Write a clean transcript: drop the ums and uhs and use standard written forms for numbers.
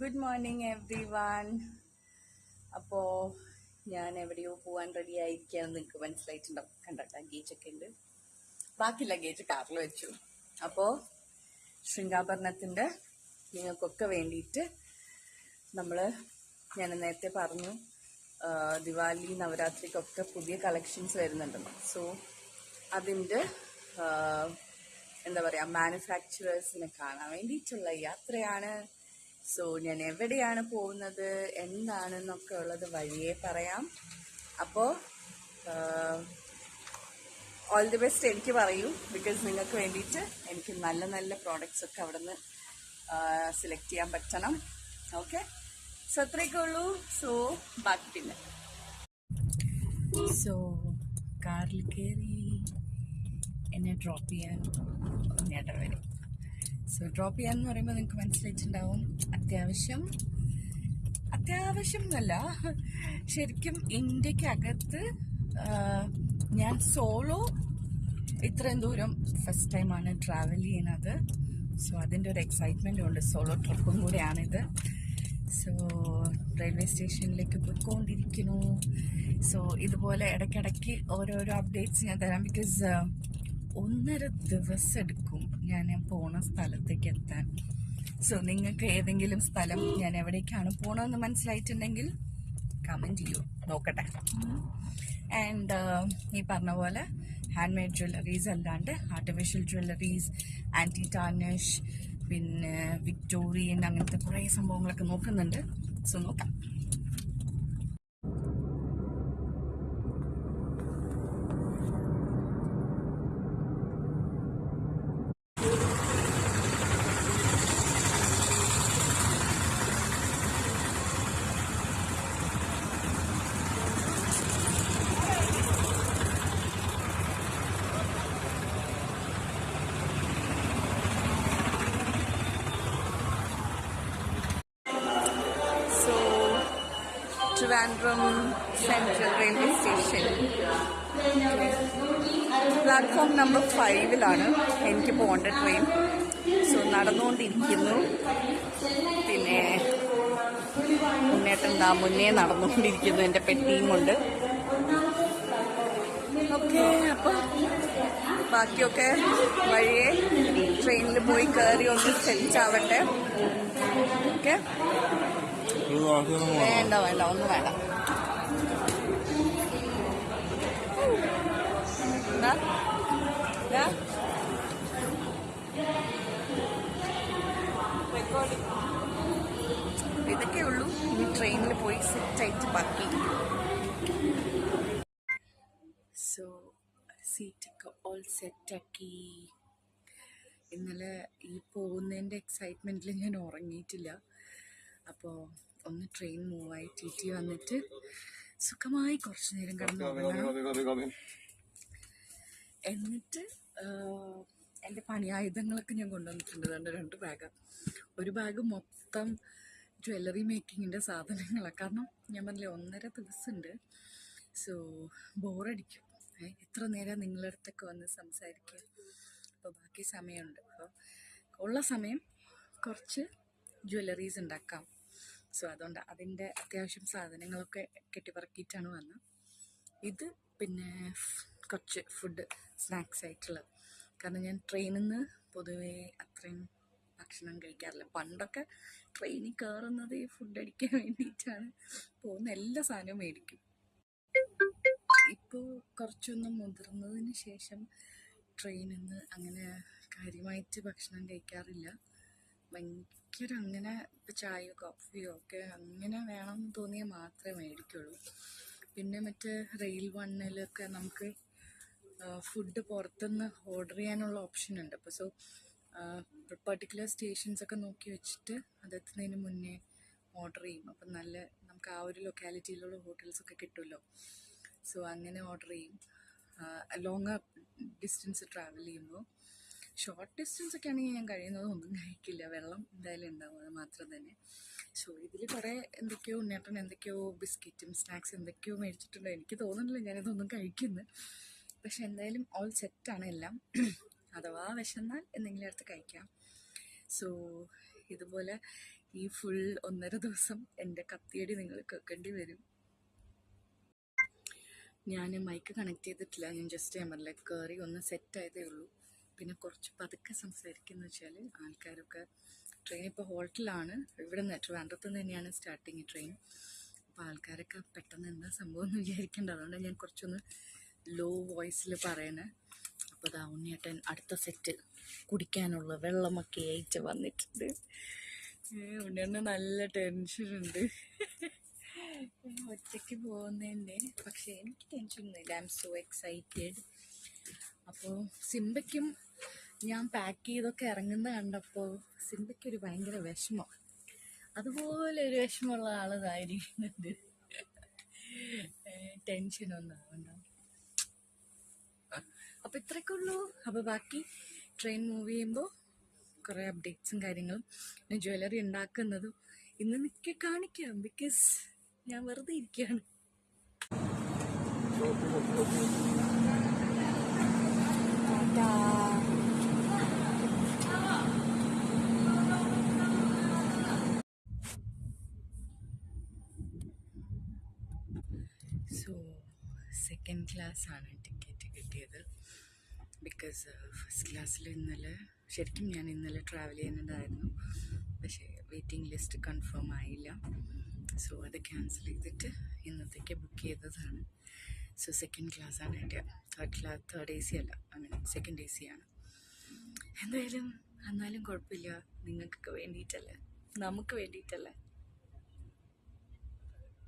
Good morning every one. അപ്പോൾ ഞാൻ എവിടെയോ പോകാൻ റെഡി ആയിരിക്കുകയാണെന്ന് നിങ്ങൾക്ക് മനസ്സിലായിട്ടുണ്ടാവും. കണ്ടോ, ലഗേജൊക്കെ ഉണ്ട്. ബാക്കി ലഗേജ് കാറിൽ വെച്ചു. അപ്പോൾ ശൃംഗാഭരണത്തിൻ്റെ നിങ്ങൾക്കൊക്കെ വേണ്ടിയിട്ട് ഞാൻ നേരത്തെ പറഞ്ഞു, ദിവാലി നവരാത്രിക്കൊക്കെ പുതിയ കളക്ഷൻസ് വരുന്നുണ്ടെന്ന്. സോ അതിൻ്റെ എന്താ പറയുക, മാനുഫാക്ചറേഴ്സിനെ കാണാൻ വേണ്ടിയിട്ടുള്ള യാത്രയാണ്. സോ ഞാൻ എവിടെയാണ് പോകുന്നത് എന്താണെന്നൊക്കെ ഉള്ളത് വഴിയേ പറയാം. അപ്പോൾ ഓൾ ദി ബെസ്റ്റ് എനിക്ക് പറയൂ, ബിക്കോസ് നിങ്ങൾക്ക് വേണ്ടിയിട്ട് എനിക്ക് നല്ല നല്ല പ്രോഡക്റ്റ്സ് ഒക്കെ അവിടെ നിന്ന് സെലക്ട് ചെയ്യാൻ പറ്റണം. ഓക്കെ, സോ അത്രയൊക്കെ ഉള്ളൂ. സോ ബാക്കി പിന്നെ കാറിൽ കയറി എന്നെ ഡ്രോപ്പ് ചെയ്യാൻ ചേട്ടൻ വരും. സോ ഡ്രോപ്പ് ചെയ്യാന്ന് പറയുമ്പോൾ നിങ്ങൾക്ക് മനസ്സിലായിട്ടുണ്ടാവും, അത്യാവശ്യം എന്നല്ല, ശരിക്കും ഇന്ത്യക്കകത്ത് ഞാൻ സോളോ ഇത്രയും ദൂരം ഫസ്റ്റ് ടൈമാണ് ട്രാവൽ ചെയ്യുന്നത്. സോ അതിൻ്റെ ഒരു എക്സൈറ്റ്മെൻറ്റും ഉണ്ട്. സോളോ ട്രിപ്പും കൂടെയാണിത്. സോ റെയിൽവേ സ്റ്റേഷനിലേക്ക് പോയിക്കൊണ്ടിരിക്കുന്നു. സോ ഇതുപോലെ ഇടയ്ക്കിടയ്ക്ക് ഓരോരോ അപ്ഡേറ്റ്സ് ഞാൻ തരാം. ബിക്കോസ് 1.5 ദിവസം എടുക്കും ഞാൻ പോണ സ്ഥലത്തേക്ക് എത്താൻ. സോ നിങ്ങൾക്ക് ഏതെങ്കിലും സ്ഥലം ഞാൻ എവിടേക്കാണ് പോകണമെന്ന് മനസ്സിലായിട്ടുണ്ടെങ്കിൽ കമൻറ്റ് ചെയ്യൂ, നോക്കട്ടെ. ആൻഡ് ഈ പറഞ്ഞ പോലെ ഹാൻഡ് മെയ്ഡ് ജ്വല്ലറീസ് അല്ലാണ്ട് ആർട്ടിഫിഷ്യൽ ജ്വല്ലറീസ്, ആൻറ്റി ടാർണിഷ്, പിന്നെ വിക്ടോറിയൻ, അങ്ങനത്തെ കുറേ സംഭവങ്ങളൊക്കെ നോക്കുന്നുണ്ട്. സോ നോക്കാം. Trivandrum central railway station, platform number 5-ലാണ് എനിക്ക് പോകേണ്ട ട്രെയിൻ. സോ നടന്നുകൊണ്ടിരിക്കുന്നു. പിന്നെ മുന്നേ നടന്നുകൊണ്ടിരിക്കുന്നു എൻ്റെ പെട്ടിയും കൊണ്ട്. ഓക്കെ, അപ്പോൾ ബാക്കിയൊക്കെ വഴിയെ ട്രെയിനിൽ പോയി കയറി ഒന്ന് സെറ്റ് ആവട്ടെ. ഓക്കെ, വേണ്ട ഒന്നും വേണ്ട. ഇതൊക്കെ ഉള്ളൂ. ഇനി ട്രെയിനിൽ പോയി സെറ്റായിട്ട് ബാക്കി. സോ സീറ്റൊക്കെ ഓൾ സെറ്റാക്കി. ഇന്നലെ ഈ പോകുന്നതിൻ്റെ എക്സൈറ്റ്മെൻറ്റിൽ ഞാൻ ഉറങ്ങിയിട്ടില്ല. അപ്പോൾ ഒന്ന് ട്രെയിൻ മൂവായി ടി വന്നിട്ട് സുഖമായി കുറച്ച് നേരം കിടന്നു. എന്നിട്ട് എൻ്റെ പണിയായുധങ്ങളൊക്കെ ഞാൻ കൊണ്ടുവന്നിട്ടുണ്ട്. അതുകൊണ്ട് 2 ബാഗ്. ഒരു ബാഗ് മൊത്തം ജ്വല്ലറി മേക്കിങ്ങിൻ്റെ സാധനങ്ങളാണ്. കാരണം ഞാൻ പറഞ്ഞില്ലേ 1.5 ദിവസമുണ്ട്. സോ ബോറടിക്കും. എത്ര നേരം നിങ്ങളുടെ അടുത്തൊക്കെ വന്ന് സംസാരിക്കുക. അപ്പോൾ ബാക്കി സമയമുണ്ട്. അപ്പോൾ ഉള്ള സമയം കുറച്ച് ജ്വല്ലറീസ് ഉണ്ടാക്കാം. സോ അതുകൊണ്ട് അതിൻ്റെ അത്യാവശ്യം സാധനങ്ങളൊക്കെ കെട്ടിപ്പറക്കിയിട്ടാണ് വന്നത്. ഇത് പിന്നെ കുറച്ച് ഫുഡ് സ്നാക്സ് ആയിട്ടുള്ളത്. കാരണം ഞാൻ ട്രെയിനിൽ നിന്ന് പൊതുവേ അത്രയും ഭക്ഷണം കഴിക്കാറില്ല. പണ്ടൊക്കെ ട്രെയിനിൽ കയറുന്നത് ഈ ഫുഡ് അടിക്കാൻ വേണ്ടിയിട്ടാണ്. പോകുന്ന എല്ലാ സാധനവും മേടിക്കും. ഇപ്പോൾ കുറച്ചൊന്ന് മുതിർന്നതിന് ശേഷം ട്രെയിനിൽ നിന്ന് അങ്ങനെ കാര്യമായിട്ട് ഭക്ഷണം കഴിക്കാറില്ല. ഭയങ്കര അങ്ങനെ ചായയോ കോഫിയോ ഒക്കെ അങ്ങനെ വേണമെന്ന് തോന്നിയാൽ മാത്രമേ മേടിക്കുള്ളൂ. പിന്നെ മറ്റേ റെയിൽ 1-ലൊക്കെ നമുക്ക് ഫുഡ് പുറത്തുനിന്ന് ഓർഡർ ചെയ്യാനുള്ള ഓപ്ഷൻ ഉണ്ട്. അപ്പോൾ സോ പെർട്ടിക്കുലർ സ്റ്റേഷൻസൊക്കെ നോക്കി വെച്ചിട്ട് അതെത്തുന്നതിന് മുന്നേ ഓർഡർ ചെയ്യും. അപ്പം നമുക്ക് ആ ഒരു ലൊക്കാലിറ്റിയിലുള്ള ഹോട്ടൽസൊക്കെ കിട്ടുമല്ലോ. സോ അങ്ങനെ ഓർഡർ ചെയ്യും. ലോങ് ഡിസ്റ്റൻസ് ട്രാവൽ ചെയ്യുമ്പോൾ. ഷോർട്ട് ഡിസ്റ്റൻസ് ഒക്കെ ആണെങ്കിൽ ഞാൻ കഴിയുന്നതും ഒന്നും കഴിക്കില്ല. വെള്ളം എന്തായാലും ഉണ്ടാവും, അത് മാത്രം തന്നെ. സോ ഇതിൽ കുറേ ഉണ്ണിയേട്ടൻ എന്തൊക്കെയോ ബിസ്ക്കറ്റും സ്നാക്സ് എന്തൊക്കെയോ മേടിച്ചിട്ടുണ്ടോ. എനിക്ക് തോന്നുന്നില്ല ഞാനിതൊന്നും കഴിക്കുന്നു. പക്ഷെ എന്തായാലും ഓൾ സെറ്റാണ് എല്ലാം. അഥവാ വിശന്നാൽ എന്തെങ്കിലും അടുത്ത് കഴിക്കാം. സോ ഇതുപോലെ ഈ ഫുൾ 1.5 ദിവസം എൻ്റെ കത്തിയടി നിങ്ങൾ കേൾക്കേണ്ടി വരും. ഞാൻ മൈക്ക് കണക്ട് ചെയ്തിട്ടില്ല, ഞാൻ ജസ്റ്റ് ഞാൻ പറഞ്ഞില്ല കയറി ഒന്ന് സെറ്റായതേ ഉള്ളൂ. പിന്നെ കുറച്ച് പതുക്കെ സംസാരിക്കുന്ന വെച്ചാൽ ആൾക്കാരൊക്കെ ട്രെയിൻ ഇപ്പോൾ ഹോട്ടലാണ്, ഇവിടെ നിന്ന് ട്രിവാൻഡ്രത്ത് നിന്ന് തന്നെയാണ് സ്റ്റാർട്ടിങ് ട്രെയിൻ. അപ്പോൾ ആൾക്കാരൊക്കെ പെട്ടെന്ന് എന്താ സംഭവം എന്ന് വിചാരിക്കേണ്ട, അതുകൊണ്ട് ഞാൻ കുറച്ചൊന്ന് ലോ വോയിസിൽ പറയണേ. അപ്പോൾ അതാ ഉണ്ണിയേട്ടൻ അടുത്ത സെറ്റ് കുടിക്കാനുള്ള വെള്ളമൊക്കെ ആയിട്ട് വന്നിട്ടുണ്ട്. ഉണ്ണിയേട്ടന് നല്ല ടെൻഷനുണ്ട് ഒറ്റയ്ക്ക് പോകുന്നതിൻ്റെ. പക്ഷേ എനിക്ക് ടെൻഷനൊന്നുമില്ല, ഐ എം സോ എക്സൈറ്റഡ്. അപ്പോൾ സിംബയ്ക്കും ഞാൻ പാക്ക് ചെയ്തൊക്കെ ഇറങ്ങുന്ന കണ്ടപ്പോൾ സിംബയ്ക്കൊരു ഭയങ്കര വിഷമം, അതുപോലെ ഒരു വിഷമമുള്ള ആളതായിരിക്കുന്നുണ്ട്. ടെൻഷനൊന്നും ആവണ്ട. അപ്പോൾ ഇത്രയൊക്കെ ഉള്ളൂ. അപ്പോൾ ബാക്കി ട്രെയിൻ മൂവ് ചെയ്യുമ്പോൾ കുറേ അപ്ഡേറ്റ്സും കാര്യങ്ങളും പിന്നെ ജ്വല്ലറി ഉണ്ടാക്കുന്നതും ഇന്ന് മിക്ക കാണിക്കാം, ബിക്കോസ് ഞാൻ വെറുതെ ഇരിക്കുകയാണ്. സോ സെക്കൻഡ് ക്ലാസ്സാണ് ടിക്കറ്റ് കിട്ടിയത്. ബിക്കോസ് ഫസ്റ്റ് ക്ലാസ്സിൽ ഇന്നലെ ശരിക്കും ഞാൻ ഇന്നലെ ട്രാവൽ ചെയ്യുന്നുണ്ടായിരുന്നു, പക്ഷേ വെയിറ്റിംഗ് ലിസ്റ്റ് കൺഫേം ആയില്ല. സോ അത് ക്യാൻസൽ ചെയ്തിട്ട് ഇന്നത്തേക്ക് ബുക്ക് ചെയ്തതാണ്. സോ സെക്കൻഡ് ക്ലാസ്സാണ് എൻ്റെ. തേർഡ് AC അല്ല, ഐ മീൻ സെക്കൻഡ് AC ആണ്. എന്തായാലും എന്നാലും കുഴപ്പമില്ല, നിങ്ങൾക്കൊക്കെ വേണ്ടിയിട്ടല്ലേ, നമുക്ക് വേണ്ടിയിട്ടല്ലേ.